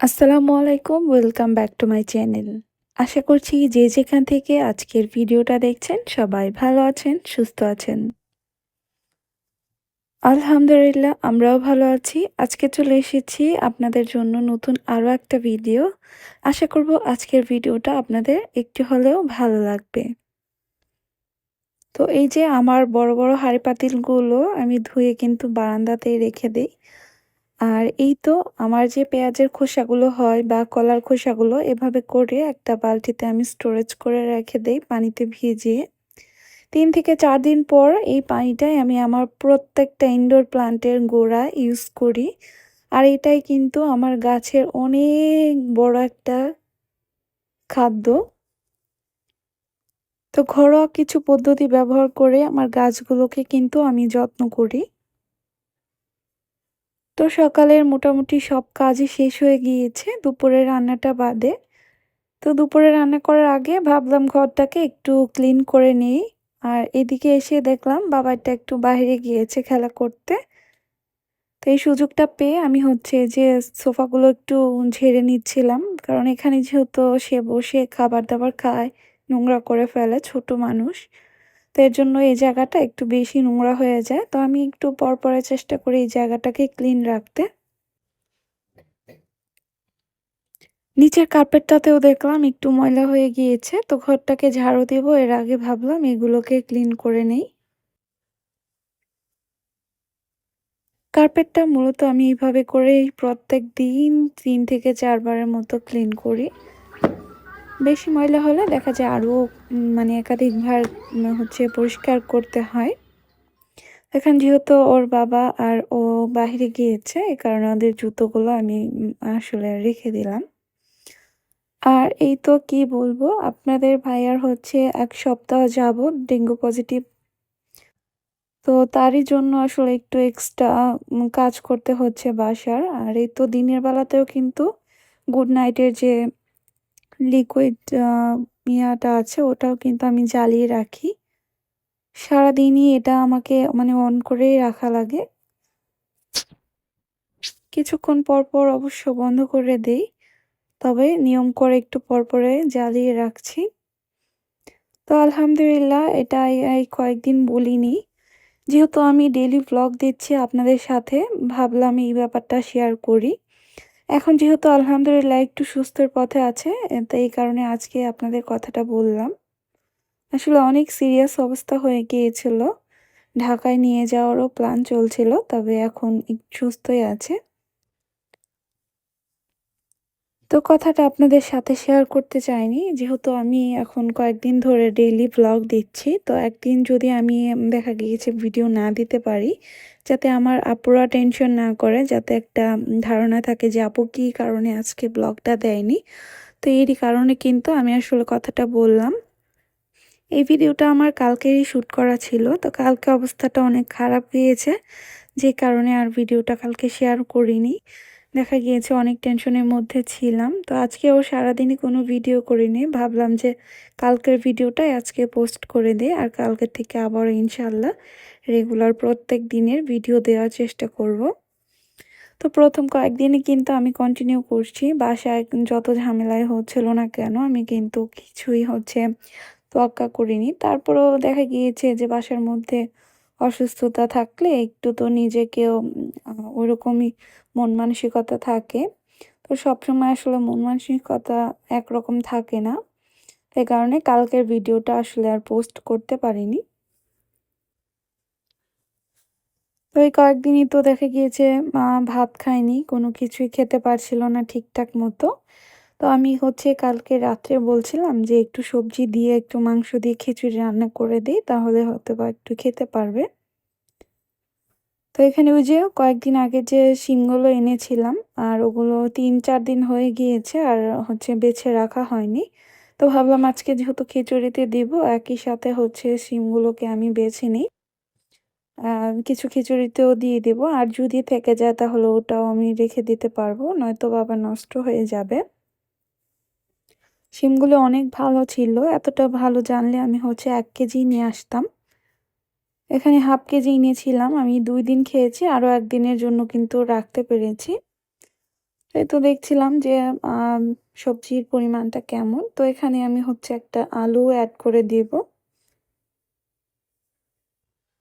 আসসালামু আলাইকুম, welcome back to my channel. আশা করছি যে যেখান থেকে আজকের ভিডিওটা দেখছেন সবাই ভালো আছেন, সুস্থ আছেন। আলহামদুলিল্লাহ আমরাও ভালো আছি। আজকে চলে এসেছি আপনাদের জন্য নতুন আরও একটা ভিডিও। আশা করব আজকের ভিডিওটা আপনাদের একটু হলেও ভালো লাগবে। তো এই যে আমার বড় বড় হাঁড়ি পাতিলগুলো আমি ধুয়ে কিন্তু বারান্দাতেই রেখে দেই। আর এই তো আমার যে পেঁয়াজের খোসাগুলো হয় বা কলার খোসাগুলো এভাবে করে একটা বালতিতে আমি স্টোরেজ করে রেখে দেই পানিতে ভিজিয়ে। ৩ থেকে ৪ দিন পর এই পানিটাই আমি আমার প্রত্যেকটা ইনডোর প্লান্টের গোড়ায় ইউজ করি। আর এটাই কিন্তু আমার গাছের অনেক বড় একটা খাদ্য। তো ঘরোয়া কিছু পদ্ধতি ব্যবহার করে আমার গাছগুলোকে কিন্তু আমি যত্ন করি। তো সকালের মোটামুটি সব কাজই শেষ হয়ে গিয়েছে দুপুরের রান্নাটা বাদে। তো দুপুরে রান্না করার আগে ভাবলাম ঘরটাকে একটু ক্লিন করে নিই। আর এদিকে এসে দেখলাম বাবাটা একটু বাইরে গিয়েছে খেলা করতে। তো এই সুযোগটা পেয়ে আমি হচ্ছে যে সোফাগুলো একটু ঝেড়ে নিচ্ছিলাম। কারণ এখানে যেহেতু সে বসে খাবার-দাবার খায়, নোংরা করে ফেলে ছোট মানুষ। তো এর জন্য এই জায়গাটা একটু বেশি নোংরা হয়ে যায়। তো আমি একটু পরপরে চেষ্টা করি এই জায়গাটাকে ক্লিন রাখতে। নিচের কার্পেটটাতেও দেখলাম একটু ময়লা হয়ে গিয়েছে। তো ঘরটাকে ঝাড়ু দিব এর আগে ভাবলাম এগুলোকে ক্লিন করে নেই। কার্পেটটা মূলত আমি এইভাবে করেই প্রত্যেকদিন ৩ থেকে ৪ বারের মতো ক্লিন করি। বেশি ময়লা হলে দেখা যায় আরও মানে একাধিকবার হচ্ছে পরিষ্কার করতে হয়। এখন যেহেতু ওর বাবা আর ও বাহিরে গিয়েছে, এ কারণে ওদের জুতোগুলো আমি আসলে রেখে দিলাম। আর এই তো কি বলবো, আপনাদের ভাইয়ার হচ্ছে ১ সপ্তাহ যাবৎ ডেঙ্গু পজিটিভ। তো তারই জন্য আসলে একটু এক্সট্রা কাজ করতে হচ্ছে বাসার। আর এই তো দিনের বেলাতেও কিন্তু গুড নাইটের যে লিকুইড ইয়াটা আছে ওটাও কিন্তু আমি জ্বালিয়ে রাখি। সারাদিনই এটা আমাকে মানে অন করেই রাখা লাগে। কিছুক্ষণ পর, পর অবশ্য বন্ধ করে দেই। তবে নিয়ম করে একটু পরপরে জ্বালিয়ে রাখছি। তো আলহামদুলিল্লাহ এটা এই কয়েকদিন বলিনি। যেহেতু আমি ডেইলি ভ্লগ দিচ্ছি আপনাদের সাথে, ভাবলাম এই ব্যাপারটা শেয়ার করি। এখন যেহেতু আলহামদুলিল্লাহ একটু সুস্থর পথে আছে, তো এই কারণে আজকে আপনাদের কথাটা বললাম। আসলে অনেক সিরিয়াস অবস্থা হয়ে গিয়েছিল। ঢাকায় নিয়ে যাওয়ারও প্ল্যান চলছিল, তবে এখন একটু সুস্থই আছে। তো কথাটা আপনাদের সাথে শেয়ার করতে চাইনি। যেহেতু আমি এখন কয়েকদিন ধরে ডেইলি ভ্লগ দিচ্ছি। তো একদিন যদি আমি দেখা গিয়েছে ভিডিও না দিতে পারি, যাতে আমার আপুরা টেনশন না করে, যাতে একটা ধারণা থাকে যে আপু কী কারণে আজকে ব্লগটা দেয়নি। তো এরই কারণে কিন্তু আমি আসলে কথাটা বললাম। এই ভিডিওটা আমার কালকেরই শ্যুট করা ছিল। তো কালকে অবস্থাটা অনেক খারাপ গিয়েছে। যে কারণে আর ভিডিওটা কালকে শেয়ার করিনি। দেখা গিয়েছে অনেক টেনশনের মধ্যে ছিলাম। তো আজকেও সারাদিনই কোনো ভিডিও করিনি। ভাবলাম যে কালকের ভিডিওটাই আজকে পোস্ট করে দেই। আর কালকের থেকে আবারও ইনশাআল্লাহ রেগুলার প্রত্যেক দিনের ভিডিও দেওয়ার চেষ্টা করব। তো ১ম কয়েকদিনই কিন্তু আমি কন্টিনিউ করছি। বাসায় যত ঝামেলাই হচ্ছিল না কেন আমি কিন্তু কিছুই হচ্ছে তোয়াক্কা করিনি। তারপরেও দেখা গিয়েছে যে বাসার মধ্যে অসুস্থতা থাকলে একটু তো নিজেকেও ওরকমই মন মানসিকতা থাকে। তো সবসময় আসলে মন মানসিকতা একরকম থাকে না। এ কারণে কালকের ভিডিওটা আসলে আর পোস্ট করতে পারিনি। তো এই কয়েকদিনই তো দেখা গিয়েছে মা ভাত খায়নি, কোনো কিছুই খেতে পারছিল না ঠিকঠাক মতো। তো আমি হচ্ছে কালকে রাত্রে বলছিলাম যে একটু সবজি দিয়ে একটু মাংস দিয়ে খিচুড়ি রান্না করে দেই, তাহলে হয়তোবা একটু খেতে পারবে। তো এখানে ওই যে কয়েকদিন আগে যে শিমগুলো এনেছিলাম, আর ওগুলো ৩-৪ দিন হয়ে গিয়েছে আর হচ্ছে বেছে রাখা হয়নি। তো ভাবলাম আজকে যেহেতু খিচুড়িতে দিব, একই সাথে হচ্ছে শিমগুলোকে আমি বেছে নিই। কিছু খিচুড়িতেও দিয়ে দিব। আর যদি থেকে যায় তাহলে ওটাও আমি রেখে দিতে পারবো, নয়তোবা আবার নষ্ট হয়ে যাবে। শিমগুলো অনেক ভালো ছিল। এতটা ভালো জানলে আমি হচ্ছে ১ কেজি নিয়ে আসতাম। এখানে হাফ কেজি এনেছিলাম। আমি ২ দিন খেয়েছি, আরও ১ দিনের জন্য কিন্তু রাখতে পেরেছি। এই তো দেখছিলাম যে সবজির পরিমাণটা কেমন। তো এখানে আমি হচ্ছে একটা আলু অ্যাড করে দিব।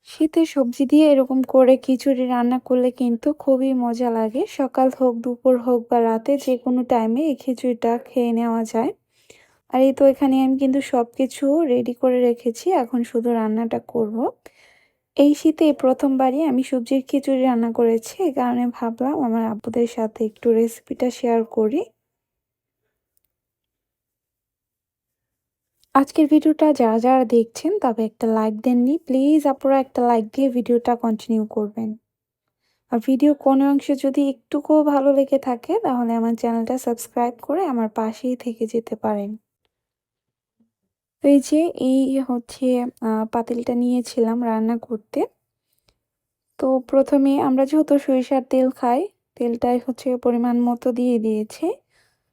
শীতের সবজি দিয়ে এরকম করে খিচুড়ি রান্না করলে কিন্তু খুবই মজা লাগে। সকাল হোক, দুপুর হোক বা রাতে যেকোনো টাইমে এই খিচুড়িটা খেয়ে নেওয়া যায়। আর এই তো এখানে আমি কিন্তু সবকিছু রেডি করে রেখেছি। এখন শুধু রান্নাটা করব। এই শীতে এই প্রথমবারই আমি সবজির খিচুড়ি রান্না করেছি। এই কারণে ভাবলাম আমার আব্বুদের সাথে একটু রেসিপিটা শেয়ার করি। আজকের ভিডিওটা যারা দেখছেন তবে একটা লাইক দেননি। প্লিজ আপনারা একটা লাইক দিয়ে ভিডিওটা কন্টিনিউ করবেন। আর ভিডিও কোনো অংশে যদি একটুকুও ভালো লেগে থাকে তাহলে আমার চ্যানেলটা সাবস্ক্রাইব করে আমার পাশেই থেকে যেতে পারেন। তো এই যে এই হচ্ছে পাতিলটা নিয়েছিলাম রান্না করতে। তো প্রথমে আমরা যেহেতু সরিষার তেল খাই, তেলটাই হচ্ছে পরিমাণ মতো দিয়ে দিয়েছি।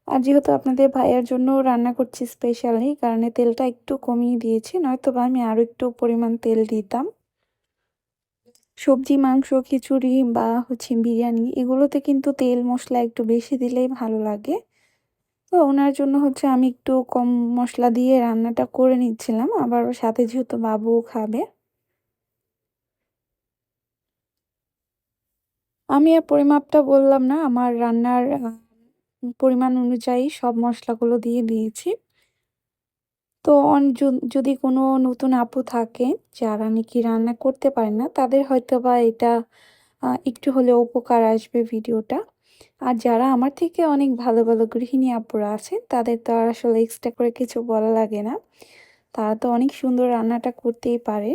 আর যেহেতু আপনাদের ভাইয়ার জন্য রান্না করছি স্পেশালি, কারণে তেলটা একটু কমিয়ে দিয়েছি, নয়তোবা আমি আরও একটু পরিমাণ তেল দিতাম। সবজি, মাংস, খিচুড়ি বা হচ্ছে বিরিয়ানি এগুলোতে কিন্তু তেল মশলা একটু বেশি দিলেই ভালো লাগে। তো ওনার জন্য হচ্ছে আমি একটু কম মশলা দিয়ে রান্নাটা করে নিচ্ছিলাম, আবার সাথে যেহেতু বাবুও খাবে। আমি আর পরিমাপটা বললাম না, আমার রান্নার পরিমাণ অনুযায়ী সব মশলাগুলো দিয়ে দিয়েছি। তো যদি কোনো নতুন আপু থাকে যারা নাকি রান্না করতে পারে না, তাদের হয়তোবা এটা একটু হলেও উপকার আসবে ভিডিওটা। আর যারা আমার থেকে অনেক ভালো ভালো গৃহিণী আপুরা আছেন তাদের তো আর আসলে এক্সট্রা করে কিছু বলা লাগে না, তারা তো অনেক সুন্দর রান্নাটা করতেই পারে।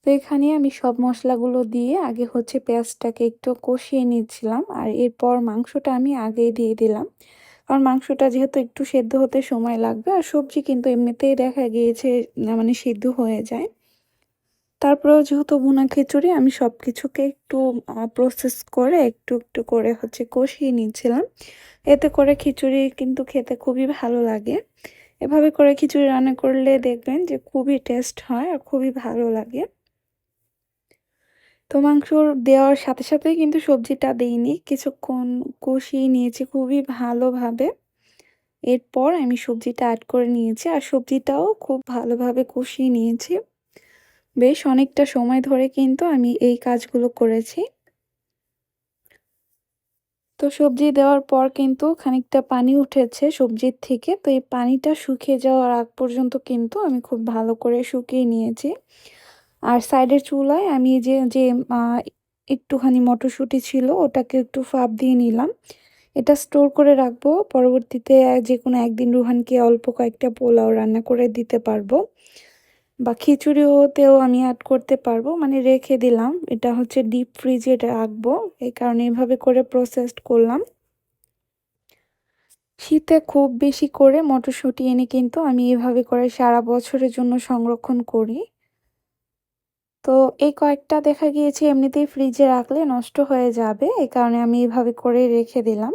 তো এখানে আমি সব মশলাগুলো দিয়ে আগে হচ্ছে পেঁয়াজটাকে একটু কষিয়ে নিচ্ছিলাম, আর এরপর মাংসটা আমি আগেই দিয়ে দিলাম। কারণ মাংসটা যেহেতু একটু সেদ্ধ হতে সময় লাগবে, আর সবজি কিন্তু এমনিতেই দেখা গিয়েছে মানে সিদ্ধ হয়ে যায়। তারপরেও যেহেতু ভুনা খিচুড়ি, আমি সব কিছুকে একটু প্রসেস করে একটু একটু করে হচ্ছে কষিয়ে নিচ্ছিলাম। এতে করে খিচুড়ি কিন্তু খেতে খুবই ভালো লাগে। এভাবে করে খিচুড়ি রান্না করলে দেখবেন যে খুবই টেস্ট হয় আর খুবই ভালো লাগে। তো মাংস দেওয়ার সাথে সাথেই কিন্তু সবজিটা দেইনি, কিছুক্ষণ কষিয়ে নিয়েছি খুবই ভালোভাবে। এরপর আমি সবজিটা অ্যাড করে নিয়েছি, আর সবজিটাও খুব ভালোভাবে কষিয়ে নিয়েছি। বেশ অনেকটা সময় ধরে কিন্তু আমি এই কাজগুলো করেছি। তো সবজি দেওয়ার পর কিন্তু খানিকটা পানি উঠেছে সবজির থেকে, তো এই পানিটা শুকিয়ে যাওয়ার আগ পর্যন্ত কিন্তু আমি খুব ভালো করে শুকিয়ে নিয়েছি। আর সাইডের চুলায় আমি যে যে একটুখানি মটরশুঁটি ছিল ওটাকে একটু ফাঁপ দিয়ে নিলাম। এটা স্টোর করে রাখবো, পরবর্তীতে যে কোনো একদিন রুহানকে অল্প কয়েকটা পোলাও রান্না করে দিতে পারবো, বা খিচুড়িতেও আমি অ্যাড করতে পারবো, মানে রেখে দিলাম। এটা হচ্ছে ডিপ ফ্রিজে রাখবো, এই কারণে এভাবে করে প্রসেসড করলাম। শীতে খুব বেশি করে মটরশুঁটি এনে কিন্তু আমি এভাবে করে সারা বছরের জন্য সংরক্ষণ করি। তো এই কয়েকটা দেখা গিয়েছে এমনিতেই ফ্রিজে রাখলে নষ্ট হয়ে যাবে, এই কারণে আমি এভাবে করে রেখে দিলাম।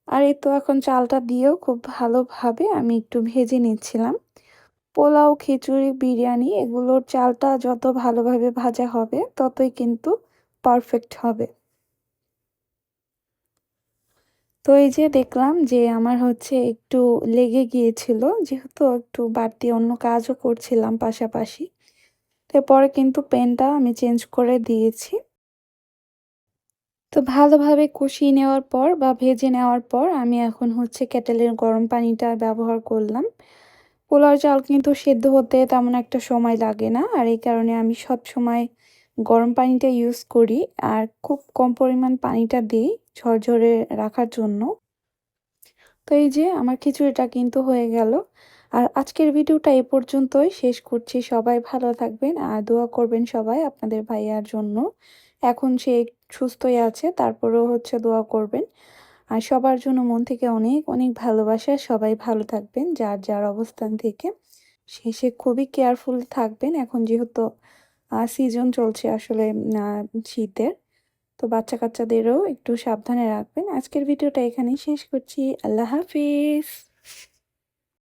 আর এই তো এখন চালটা দিয়েও খুব ভালোভাবে আমি একটু ভেজে নিচ্ছিলাম। পোলাও, খিচুড়ি, বিরিয়ানি এগুলোর চালটা যত ভালোভাবে ভাজা হবে ততই কিন্তু পারফেক্ট হবে। তো এই যে দেখলাম যে আমার হচ্ছে একটু লেগে গিয়েছিল, যেহেতু একটু বাড়তি অন্য কাজও করছিলাম পাশাপাশি। এরপরে কিন্তু পেনটা আমি চেঞ্জ করে দিয়েছি। তো ভালোভাবে কষিয়ে নেওয়ার পর বা ভেজে নেওয়ার পর আমি এখন হচ্ছে কেটেলের গরম পানিটা ব্যবহার করলাম। পোলাও চাল কিন্তু সেদ্ধ হতে তেমন একটা সময় লাগে না, আর এই কারণে আমি সব সময় গরম পানিটা ইউজ করি। আর খুব কম পরিমাণ পানিটা দিই ঝরঝরে রাখার জন্য। তো এই যে আমার খিচুড়িটা কিন্তু হয়ে গেল। আর আজকের ভিডিওটা এই পর্যন্তই শেষ করছি। সবাই ভালো থাকবেন আর দোয়া করবেন সবাই আপনাদের ভাইয়ার জন্য। এখন সে সুস্থই আছে, তারপরেও হচ্ছে দোয়া করবেন। আর সবার জন্য মন থেকে অনেক অনেক ভালোবাসা। সবাই ভালো থাকবেন যার যার অবস্থান থেকে। শেষে খুবই কেয়ারফুল থাকবেন, এখন যেহেতু সিজন চলছে আসলে শীতের। তো বাচ্চা কাচ্চাদেরও একটু সাবধানে রাখবেন। আজকের ভিডিওটা এখানেই শেষ করছি। আল্লাহ হাফিজ।